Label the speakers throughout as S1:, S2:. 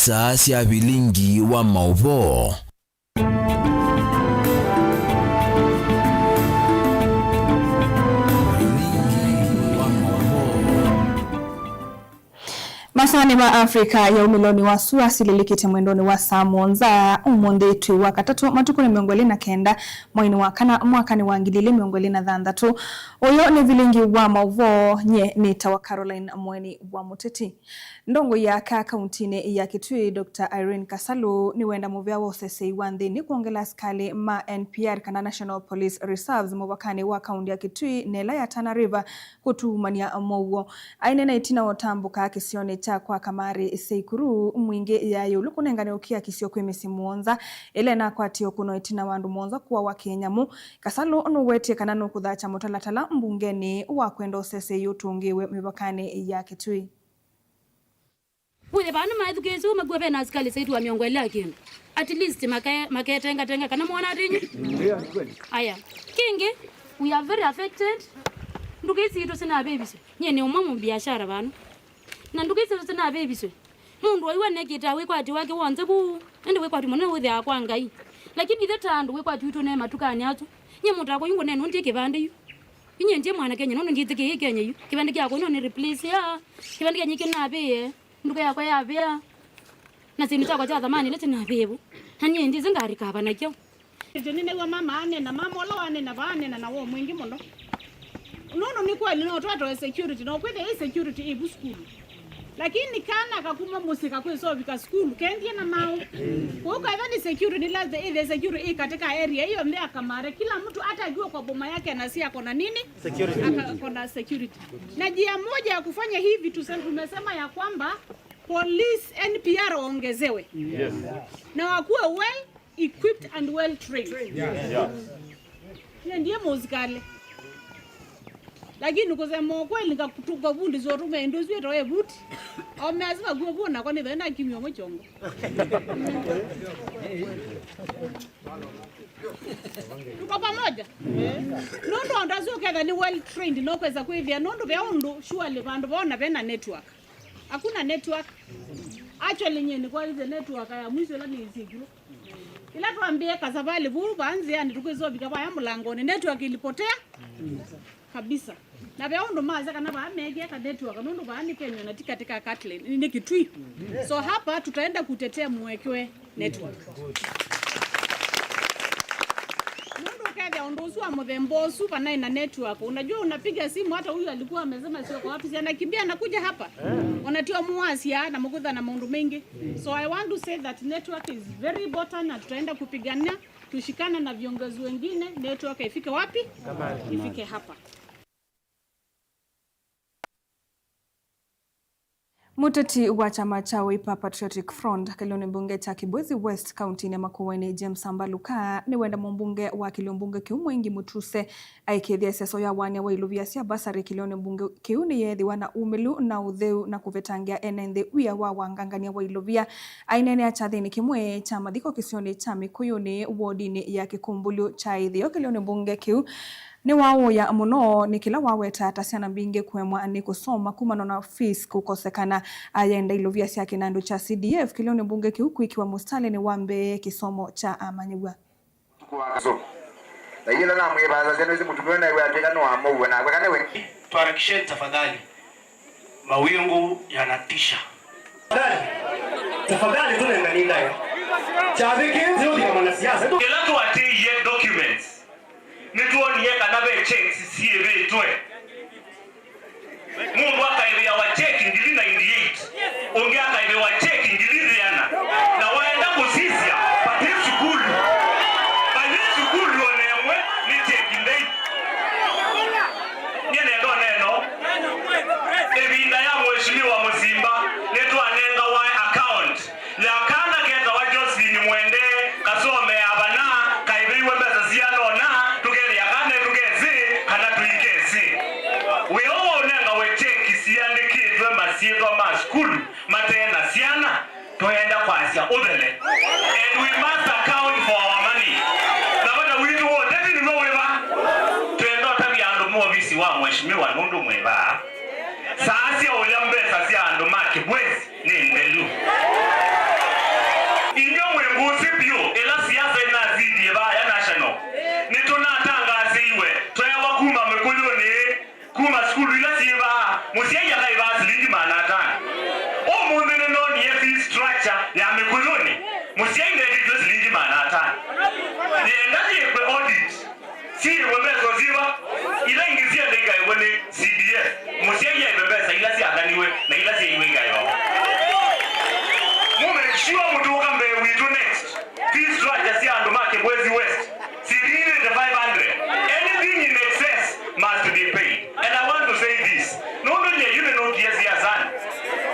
S1: isaa cia bilingi wa mauvo.
S2: Masani wa Afrika ya umiloni wa sua sililikite mwendoni wa Samonza umondetu wa katatu matukuni miongoli na kenda mwaini wakana mwakani wa ngilili miongoli na dhandatu uyo ni vilingi wa mauvo nye nita wa Caroline mweni wa muteti ndongo ya kauntini ya Kitui. Dr. Irene Kasalu ni wenda muvya wa osese iwandhi ni kuongela skali ma NPR kana National Police Reserves mwakani wa kaunti ya Kitui nela ya Tana River kutumania mouo ainena itina otambuka kisione cha kwa kamari seikuru mwinge ya yulu kunengane ukia kisio kwe mesimuonza elena kwa tiyo kuno itina wandu muonza kuwa wakenyamu. Kasalu unuwete kananu kudhacha motalatala mbungeni wa kwendo sese yutungiwe mibakane ya Kitui.
S3: Wile banu maedukezi umegwebe na askali saitu wa miongwele akindu. At least make tenga kana mwana atinyi. Aya. Kingi, we are very affected. Ndukezi ito sina babies. Nye ni umamu biashara banu. Na ndukezi ito sina babies. Mundu wa nekita we kwati wake wonze bu. Ende we kwati mwana wethe akwa ngai. Lakini ite tandu we kwati ito ne matukani atu. Nye mutako yungo neno ndike bande yu. Inye nje mwana Kenya nono nditike Kenya yu. Kibande kyako no ni replace ya. Kibande kyanyike na be. Ndugu yako ya bia na sinu chako cha zamani lete na bebu hanye ndize ngari kaba nakyo
S4: nene wa mama ane na mama wala wane na bane na wo mwingi muno nono ni kweli no twato security no kwede security ibu school lakini kana akakuma musika kweso vika school kendi na mau huko hivi security lazima ile security katika area hiyo mbea kamare kila mtu hata ajue kwa boma yake na si akona nini security akona security na njia moja ya kufanya hivi tumesema ya kwamba police NPR ongezewe na wakuwe well equipped and well trained ndiye muzikale lakini kusema kweli nikakutuka bundi zorume ndio zwe roe buti au lazima kuona kwa nini enda kimyo mchongo tuko pamoja nondo ndazo kadha ni well trained no kweza kuivia nondo vya undu surely bandu baona bena network hakuna network actually nyeni kwa ile network ya mwisho la ni ziguru ila tuambie kasabali buru banzi yani tukezo bikaba ya mlangoni network ilipotea kabisa na vya undu maza kana ba mege ka network nondo ba ni Kenya na katika Catlin ni Kitui so hapa tutaenda kutetea muwekewe network nondo kaja ondosu wa mthembo super na ina network unajua unapiga simu hata huyu alikuwa amesema sio kwa wapi si anakimbia anakuja hapa wanatiwa muasia na mkudha na maundu mengi so I want to say that network is very important na tutaenda kupigania tushikana na viongozi wengine network ifike wapi ifike hapa.
S2: Muteti wa chama cha Wiper Patriotic Front Kilioni mbunge cha Kibwezi West County ya Makueni James Ambaluka ni wenda mbunge wa Kilioni kiumwengi mutuse aikethia seso ya wania wa iluvia sia basari Kilioni mbunge kiuni yethi wana umilu na utheu na kuvetangia enende uya wa wangangania wa iluvia ainene achathini kimwe cha mathiko kisioni cha Mikuyuni wodini ya Kikumbulu cha ithio Kilioni mbunge kiu ni wao ya muno ni kila waweta atasiana mbinge kwemwa ni kusoma kumano na fees kukosekana ayenda iluvia sia kinando cha CDF Kilioni mbunge kiuku ikiwa mustale ni wambe kisomo cha amanyigwa
S5: so na yila na mwebaza zenu hizi mutumiwe na iwe atika no amowe na kwekane we
S6: tuharakisheni tafadhali mawingu yanatisha tafadhali tunaendelea ndayo chaviki ndio kama mwanasiasa
S7: kila tu atie documents nituoni yeka na be checks sieve twe mungu akaibia wa check ngili 98 ongea akaibia wa check ngili yana na waenda kusisia pati shukuru onemwe ni check ndei nyene ndo neno ebinda ya mheshimiwa Musimba netu anenga wa account ya kana keta wa Josephine Mwende kasome abana kaibiwe mbeza ziano na siri webezo ziba ila ingizia ndika yone CDF musenya ibebesa ila si adaniwe na ila si iwe ngayo make sure mutuka mbe we do next this structure si ando make Bwezi West siri the 500 anything in excess must be paid and I want to say this not only you know yes yasan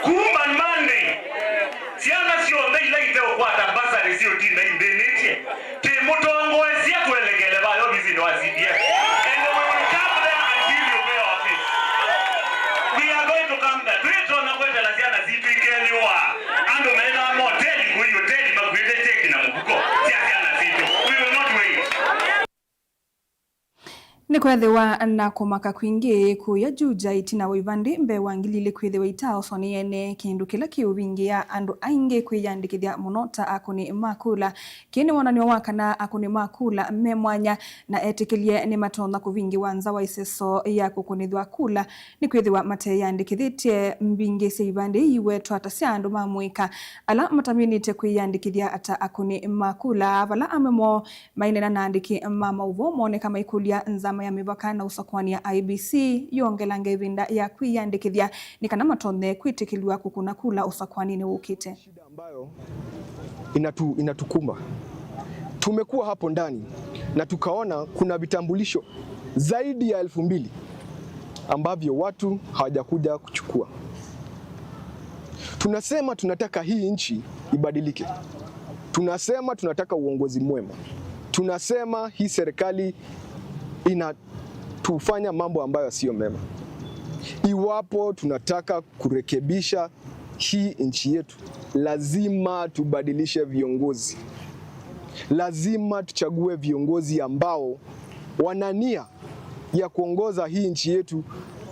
S7: kuman money siana sio ndai laite okwata basari sio tinda indenetie te mutongo esia kuelegele bayo bizino CDF and we will come there until you pay our fees. We are going to come there. Treat on kwenda la siana zipigeliwa ando mena moteli kuyo teli magwete cheki na mbuko siana zitu we will not wait.
S2: Nikwethiwa na kumaka kwingi kuya juja itina wivandi mbe wangilile kwithiwa itao soni ene kindu kila kiuvingia andu aingi kwiyandikithia munota akuni makula kini wonanio wakana akuni makula memwanya na etikilie ni matona kuvingi wanza wa iseso ya kukunithwa kula ni kwithiwa mate yandikithitie mbingi seivandi iwe twatasia andu mamwika ala mataminite kwiyandikithia ata akuni makula vala amemo mainena na andiki mama uvo mone kama ikulia nzama ya mibaka na usakwani ya IBC yongelanga ivinda ya kwiyandikithia ni kana matone kwitikiliwa kukuna kula usakwani ni ukite
S8: shida ambayo inatukuma. Tumekuwa hapo ndani na tukaona kuna vitambulisho zaidi ya 2000 ambavyo watu hawajakuja kuchukua. Tunasema tunataka hii nchi ibadilike. Tunasema tunataka uongozi mwema. Tunasema hii serikali inatufanya mambo ambayo sio mema. Iwapo tunataka kurekebisha hii nchi yetu, lazima tubadilishe viongozi. Lazima tuchague viongozi ambao wana nia ya kuongoza hii nchi yetu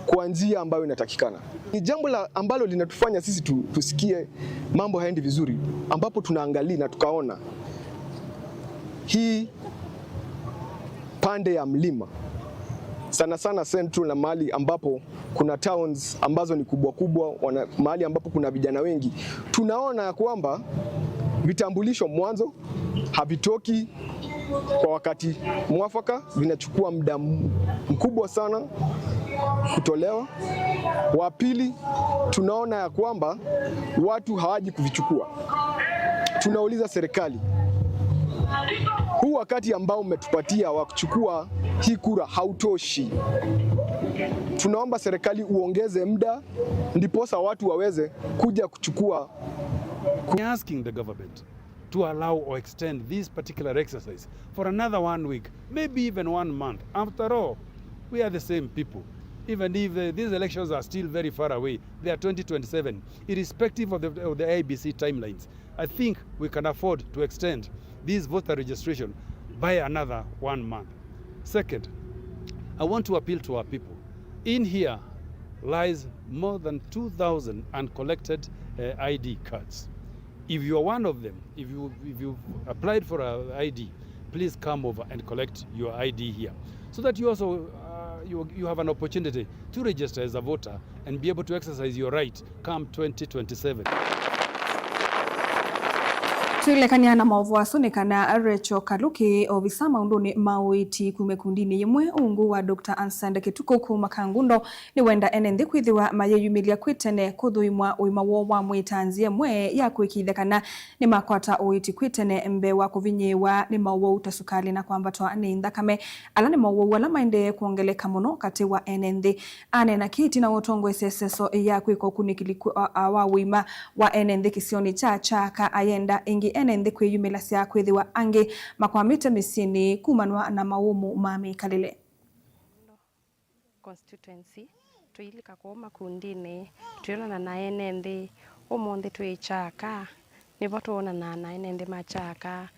S8: kwa njia ambayo inatakikana. Ni jambo ambalo linatufanya sisi tusikie mambo haendi vizuri, ambapo tunaangalia na tukaona hii pande ya mlima sana sana Central na mahali ambapo kuna towns ambazo ni kubwa kubwa, mahali ambapo kuna vijana wengi, tunaona ya kwamba vitambulisho mwanzo havitoki kwa wakati mwafaka, vinachukua muda mkubwa sana kutolewa. Wa pili, tunaona ya kwamba watu hawaji kuvichukua. Tunauliza serikali, huu wakati ambao umetupatia wa kuchukua hii kura hautoshi. Tunaomba serikali uongeze muda ndiposa watu waweze kuja kuchukua.
S9: Asking the government to allow or extend this particular exercise for another 1 week, maybe even 1 month. After all, we are the same people. Even if these elections are still very far away, they are 2027, irrespective of the IBC timelines. I think we can afford to extend this voter registration by another 1 month. Second, I want to appeal to our people. In here lies more than 2,000 uncollected ID cards. If you are one of them, if you've applied for an ID, please come over and collect your ID here, so that you also you have an opportunity to register as a voter and be able to exercise your right come 2027.
S2: Tuilekania na maovu asunikana Recho Kaluki obisama unduni mawiti kumekundini yemwe ungu wa Dr. Ansanda Kituko kumakangundo ni wenda enendi kwithiwa mayeyumilia kwitene kuthuimwa uimawo wa mwitanzie mwe ya kwikithekana ni makwata uiti kwitene mbe wa kuvinyewa ni mawo utasukali na kwambatwa ni ndakame ala ni mawo wala maende kuongeleka muno kati wa enendi ane na kiti na utongo eseseso ya kwiko kunikiliku wa wima wa enendi kisioni chaka ayenda ingi enendi kwiyumila sia kwithiwa angi makwamite misini kumanwa na maumu mami kalile
S10: constituency tuilika kwa makundini tuona na enendi omonde tuichaka nibo tuona na enendi machaka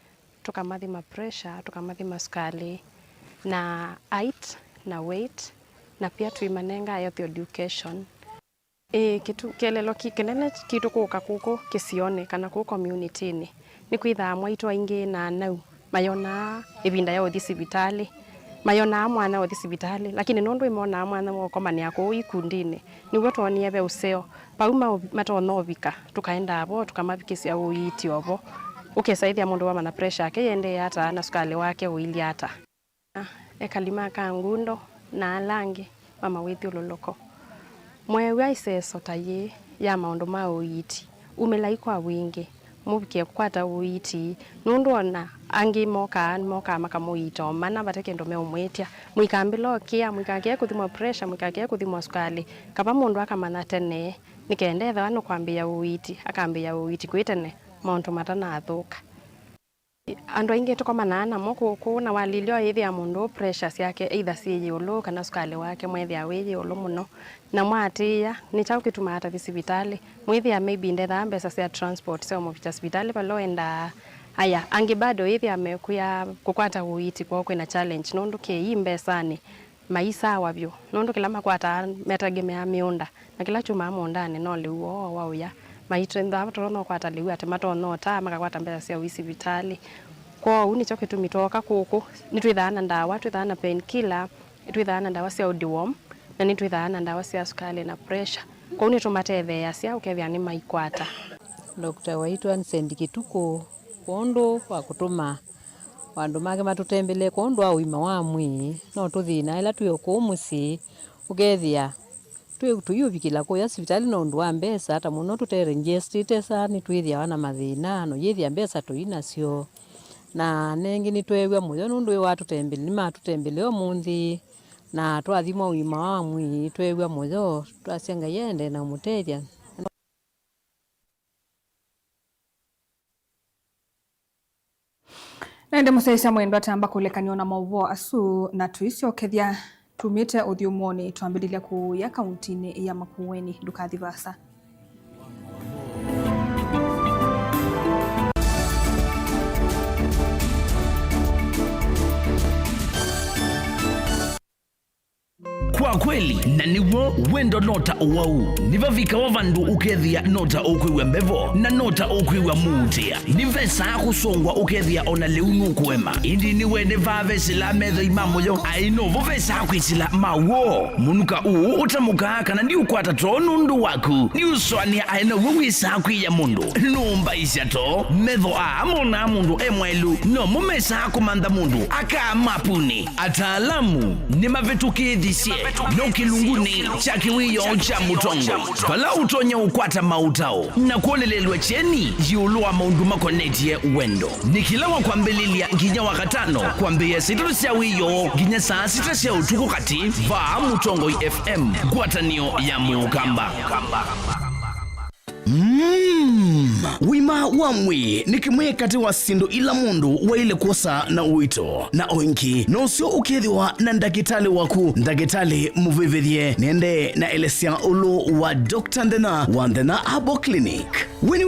S10: tukamathi ma pressure tukamathi maskali na height na weight na pia tuimanenga health education kitu kelelo kikenene kitu kuko kisione kana ku community ni kwitha mwaitwa ingi na nau mayona ibinda ya hospitali mayona mwana wa hospitali lakini nondo imona mwana moko mani yako ikundine niwe tuonie be useo pauma matonovika tukaenda abo tukamabikisia uiti obo ukesaithia mundu wa mana pressure yake yende hata na sukali wake uili hata ekalima ka ngundo na alangi mama withi uloloko mwewe iseso taye ya maundu ma uiti umelai kwa wingi mubike kwata uiti nundu ona angi moka makamuito mana bateke ndo meumwetia mwikambilo kia mwikakia kuthimwa pressure mwikakia kuthimwa sukali kaba mundu akamana tene nikendetha wano kwambia uiti akambia uiti kwitene maundu matana athuka ando inge tukomana na moko kuna walilio hivi ya mundu pressure yake either siye olo kana sukali wake mwethi aweje olo muno na mwatia ni chao kituma hata hospitali mwethi ya maybe ndetha mbesa cia transport sio mu hospitali palo enda aya angi bado hivi amekuya kukwata uiti kwa kwena challenge nondu ke imbesani maisa wabyo nondu kila makwata metagemea miunda na kila chuma mondane no liwo wauya maitenda batono kwata liwa tematono ta makakwata mbesa cia hospitali kwa uni choke tumitoka kuku nitwithana ndawa twithana painkiller twithana ndawa cia deworm na nitwithana ndawa cia sukali na pressure kwa uni tumatethea cia ukethia ni maikwata.
S11: Dr. Waitwa Nsendikituko kondo wa kutuma wandu make matutembele kondo au ima wa mwi no tuthina ila tuyo kumusi ukethia tuyubikila ko hospitali no ndu wa mbesa hata muno tutere ngestite sana twithia wana mathina no yithia mbesa tuina cio na nengi ni twewe muyo nundu wa tutembele ni matutembele omunthi na twathimwa uima wa mwi twewe muyo twasenga yende na muteria
S2: Nende musaisa mwendo atamba kulekanio na mauvo asu na tuisio kethia tumite uthiumoni tuambililia ku ya kauntini ya Makueni Ndukathivasa.
S1: Kwa kweli na niwo wendo nota uwau nivavika wavandu ukethia nota ukwiwe mbevo na nota ukwiwe muutia nivesa kusongwa ukethia ona leunu kuema indi niwe nevave sila metho imamoyo ainovo vesa kwisila mawo munuka utamuka kana ndi ukwata to nundu waku ni uswania aina wisa kwiya mundu numba isyato metho amona mundu emwelu no mumesa kumanda mundu aka mapuni ataalamu ni mavetukithisia no kilunguni cha kiwiyo cha mutongo pala utonya ukwata mautao na kuolelelwa cheni jiulua maundu makonetie wendo nikilawa kwa mbelilia nginya wakatano kwa mbea sitru sia wiyo nginya saa sita sia utuku kati vaa Mutongo FM kwatanio ya Mukamba. Wima wamwi nikimwe kati wa sindu ila mundu wa ile kosa na uito na oinki no sio ukethiwa na ndagitali waku ndagitali muvivithie nende na elesia ulu wa Dr. Ndena wa Ndena Herbal Clinic wini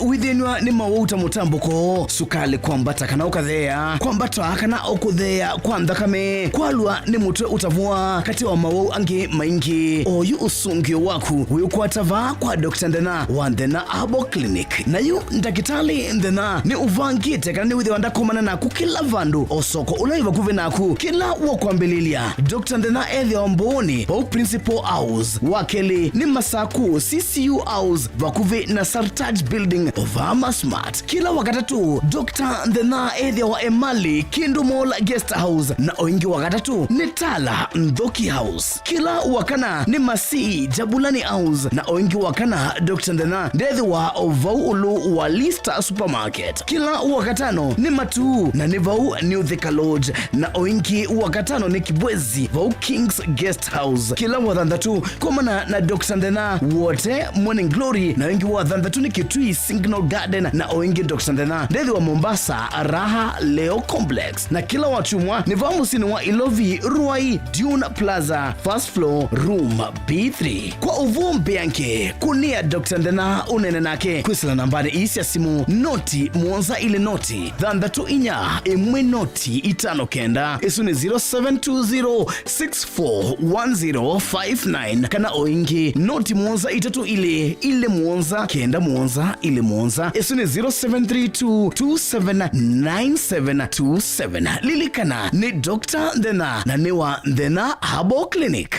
S1: withinwa ni mawuta mutambuko sukali kwambata kana ukathea kwambata kana ukuthea kwa ndakame kwalwa ni mutwe utavua kati wa mawau angi maingi oyu usungio waku uyukwatava kwa Dr. Ndena wa Ndena Herbal Clinic na yu ndagitali Ndena ni uvangite kana ni withiwa ndakumana naku kila vandu osoko ulaiva kuve naku kila wakwambililia Dr. Ndena ethi omboni au Principal House wakeli ni masaku CCU House vakuve na Sartaj Building Ovama Smart kila wakatatu Dr. Ndena ethi wa Emali Kindu Mall Guest House na oingi wakatatu ni Tala Ndhoki House kila wakana ni Masi Jabulani House na oingi wakana Dr. Ndena ndethi wa Ovaulu wa Lista Supermarket kila wakatano ni Matu na ni Vau New Thika Lodge na oingi wakatano ni Kibwezi Vau Kings Guest House kila wathandatu komana na Dr. Ndena wote Morning Glory na oingi wathandatu ni Kitui Signal Garden na oingi Dr. Ndena ndethi wa Mombasa Raha Leo Complex na kila wachumwa ni Vau Musini wa Ilovi Ruai Dune Plaza First Floor Room B3 kwa uvumbi yanke kunia Dr. Ndena unene nake kwisila nambari isi ya simu noti muonza ile noti thandatu inya emwe noti itano kenda isu ni 0720641059 kana oingi noti muonza itatu ile muonza kenda muonza ile muonza isu ni 0732279727 lilikana ni Dr. Ndena na ni wa Ndena Herbal Clinic.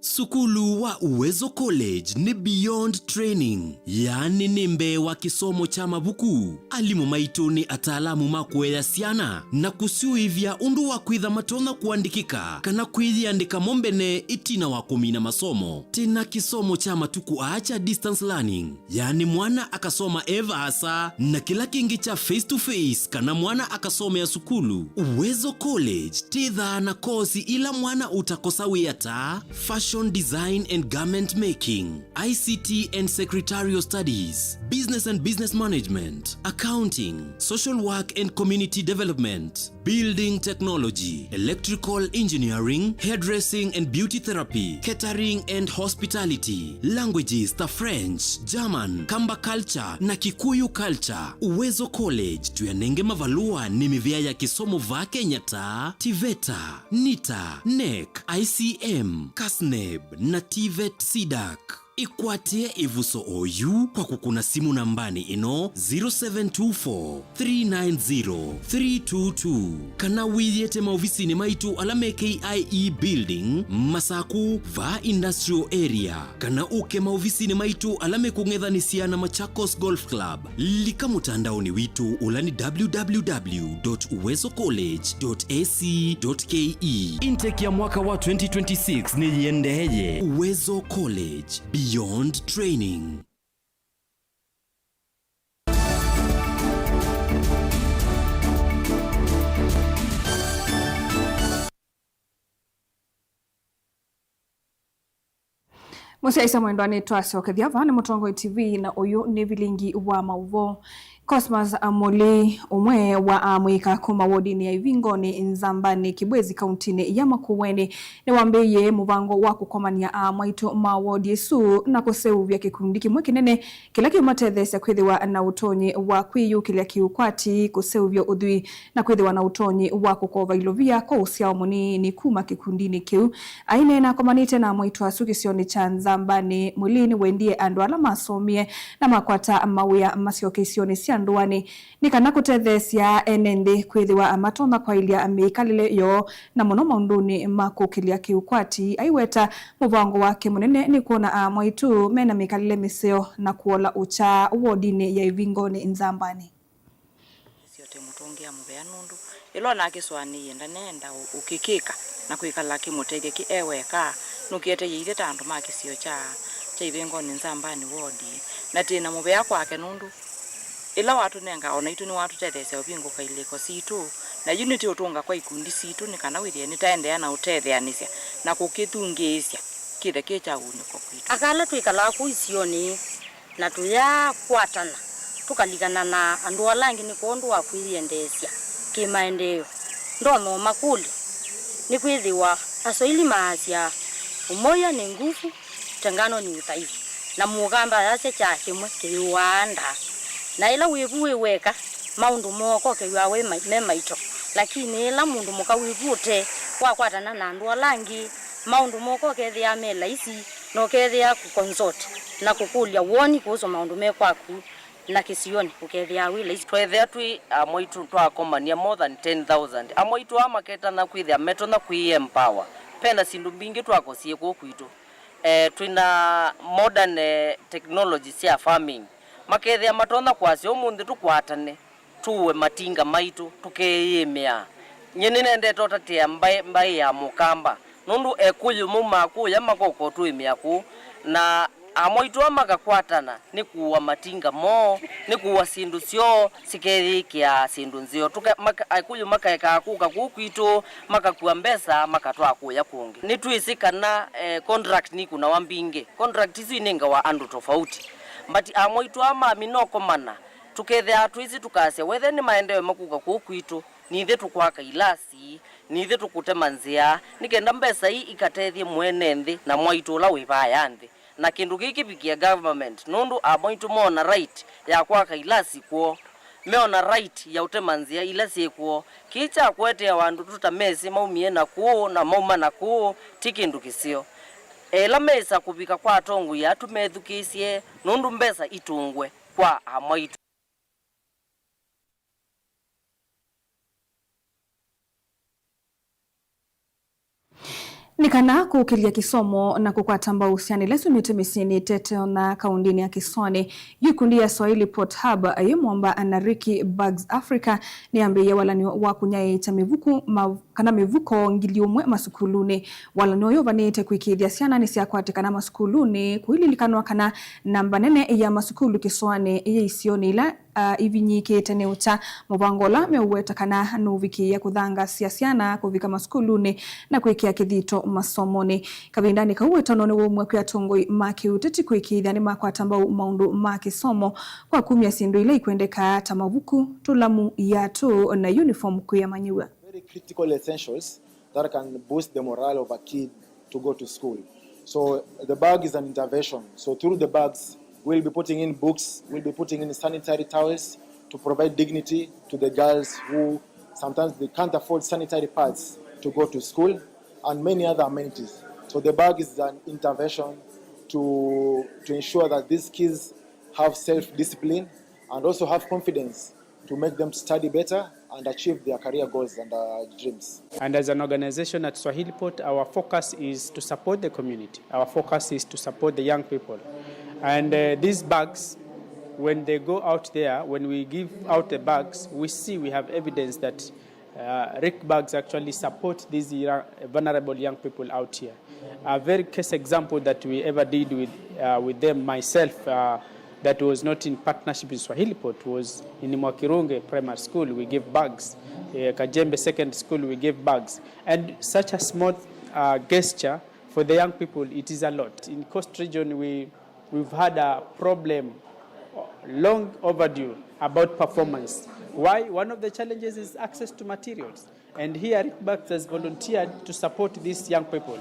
S12: Sukulu wa Uwezo College ni beyond training, yani ni mbe wa kisomo cha mabuku. Alimu maitu ni ataalamu makuea siana na kusiuivya undu wa kwitha matona kuandikika kana kwithiandika mombene itina wa kumina masomo. Tena kisomo cha matuku acha distance learning, yani mwana akasoma eva asa na kila kingi cha face to face kana mwana akasome ya sukulu. Uwezo College titha na kozi ila mwana utakosa wiyata fashion design and garment making, ICT and secretarial studies, business and business management, accounting, social work and community development, building technology, electrical engineering, hairdressing and beauty therapy, catering and hospitality, languages the French, German, Kamba culture na Kikuyu culture. Uwezo College tuyanenge mavalua ni mivya ya kisomo va Kenya ta TVETA, NITA, NEC, ICM, KASNEB na TVET SIDAC. Ikwatie ivuso oyu kwa kukuna simu nambani ino 0724-390-322 kana wiyete maofisini maitu alame KIE building Masaku va industrial area kana uke maofisini maitu alame kungethanisia na Machakos Golf Club. Lika mutandaoni witu ulani www.uwezocollege.ac.ke. Intake ya mwaka wa 2026 ni yendeye. Uwezo College, beyond training.
S2: Musia isa mwendwani twacokethia vani Mutongoi TV na uyu ni vilingi wa mauvo. Cosmas Amoli umwe wa amwika kuma wodini ya Ivingoni Nzambani Kibwezi kauntini ya Makueni ni wambeye muvango wa kukomania amwaitu mawodi su na kuseuvya kikundi kimwe kinene kila kiumatethesya kwithiwa na utonyi wa kwiyukilia kiukwati kuseuvya udhui na kwithiwa na utonyi wa kukova ilovia kwa usiao munini kuma kikundini kiu aine na komanite na amwaitu asu kisioni cha Nzambani mwilini wendie andu ala masomie na makwata mawia masio kisioni siya nduani nikana kutethesia enende kwithiwa amatona kwa ilia miikalile yo na muno maunduni makukilia kiukwati aiweta muvango wake munene ni kuona amwaitu mena miikalile miseo na kuola ucha wodini ya Ivingoni Nzambani.
S13: Siote mutongia mubea nundu ilo na kiswani yenda nenda ukikika na kuikala kimutege ki eweka nukiete yire tandu makisio cha Ivingoni Nzambani wodi na tena mubea kwake nundu ila watu nenga ona itu ni watu tethese obingo kailiko situ na unity utunga kwa ikundi situ ni kana wirie ni taendea na utetheanisya na kukithungisya kithe kicha uniko kwitu
S14: akala twikala ku isioni na tuya kwatana tukaligana na andu alangi ni kondu wa kwiriendesya kimaendeleo ndono makuli ni kwithiwa asoili maasya umoya ni nguvu tengano ni utaivi na mugamba yase cha kimwe kiwanda na ila wivuwe weka maundu moko kewawe memaito lakini ila mundu mukawivute wakwatana na andu alangi maundu moko kethia mela isi no kethia ku consult na kukulia woni kuzo maundu mekwaku na kisioni ukethia wile isi
S15: twethia twi amwitu twakomania more than 10,000 amwitu amaketa na kwithia meto na kwi empower pena sindu mbingi twakosie kwitu twina modern technology cia farming makethia matona kwasi umundi tukwatane tuwe matinga maitu tukeyemea nyene nende totatia mbai ya mukamba nundu ekuyu mumakuya makoko tuimia ku na amoitu amakakwatana ni kuwa matinga mo ni kuwa sindu sio sikethikia sindu nzio ekuyu makaeka kuka kukwitu makakuwa mbesa makatwa kuya kungi ni tuisikana contract ni kuna wambinge contract hizi ninga wa andu tofauti but amoitu ama minoko mana tukethea twizi tukasya wethe ni maendeleo makuka kukwitu nithe tukwaka ilasi nithe tukutemanzia nikenda mbesa hii ikatethie mwene nthi na mwaitu la wivaya nthi na kindu giki bikia government nundu amoitu mona right ya kwaka ilasi kuo meona right ya utemanzia ilasi kuo kicha kwetea wandu tutamesi maumie na kuo na mauma na kuo tikindu kisio ela mesa kubika kwa tongu ya tumethukisye nundu mbesa itungwe kwa amwaitu
S2: Nikana kukilia kisomo na kukwatamba uhusiani lesu mitemisini tete na kaundini ya Kisone yukundi ya Swahili Port Hub ayemwamba anariki Bags Africa niambiye walani wakunyaye cha mivuku kana mivuko ngiliumwe masukuluni walani oyo vanite kuikidhia siana nisiakwate kana masukuluni kuhililikanwa kana namba nene ya masukulu Kiswane ye isioni ila ibinyike teneucha mubangola meweta kana nuviki ya kudhanga siasiana kuvika maskuluni na kuikia kidhito masomoni kabindani kauweta none womwe kwa tongoi maki uteti kuikidhia ni makwa tambau maundu maki somo kwa kumia sindu ile ikuendeka tamavuku tulamu yatu na uniform kuya manyiwa.
S16: Very critical essentials that can boost the morale of a kid to go to school. So the bag is an intervention. So through the bags we'll be putting in books, we'll be putting in sanitary towels to provide dignity to the girls who sometimes they can't afford sanitary pads to go to school, and many other amenities. So the bag is an intervention to ensure that these kids have self-discipline and also have confidence to make them study better and achieve their career goals and dreams.
S17: And as an organization at Swahili Port, our focus is to support the community. Our focus is to support the young people. And these bags, when they go out there, when we give out the bags, we have evidence that RIC bags actually support these vulnerable young people out here. A very case example that we ever did with them, myself, that was not in partnership with Swahili Port, was in Mwakirunge Primary School, we gave bags. Kajembe Second School, we gave bags. And such a small gesture for the young people, it is a lot. In Coast Region, we've had a problem long overdue about performance. Why? One of the challenges is access to materials. And here RIC Bags has volunteered to support these young people.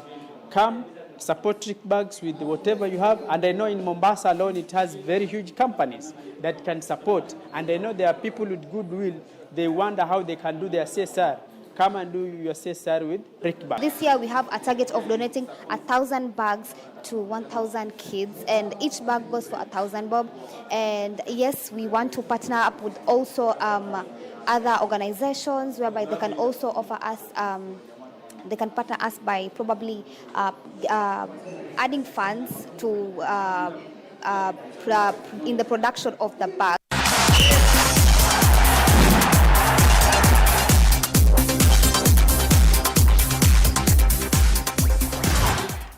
S17: Come, support RIC Bags with whatever you have. And I know in Mombasa alone it has very huge companies that can support. And I know there are people with goodwill. They wonder how they can do their CSR. Come and do your CSR with RIC Bags.
S18: This year we have a target of donating 1,000 bags to 1,000 kids, and each bag goes for 1,000 bob. And yes, we want to partner up with also other organizations whereby they can also offer us, they can partner us by probably adding funds to in the production of the bag.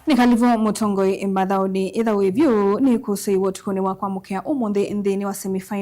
S2: Nikalivo mutongoi imbadhaudi idha wivyu ni kusi wotukuni wa kwa mukea umunde ndini wa semifinal.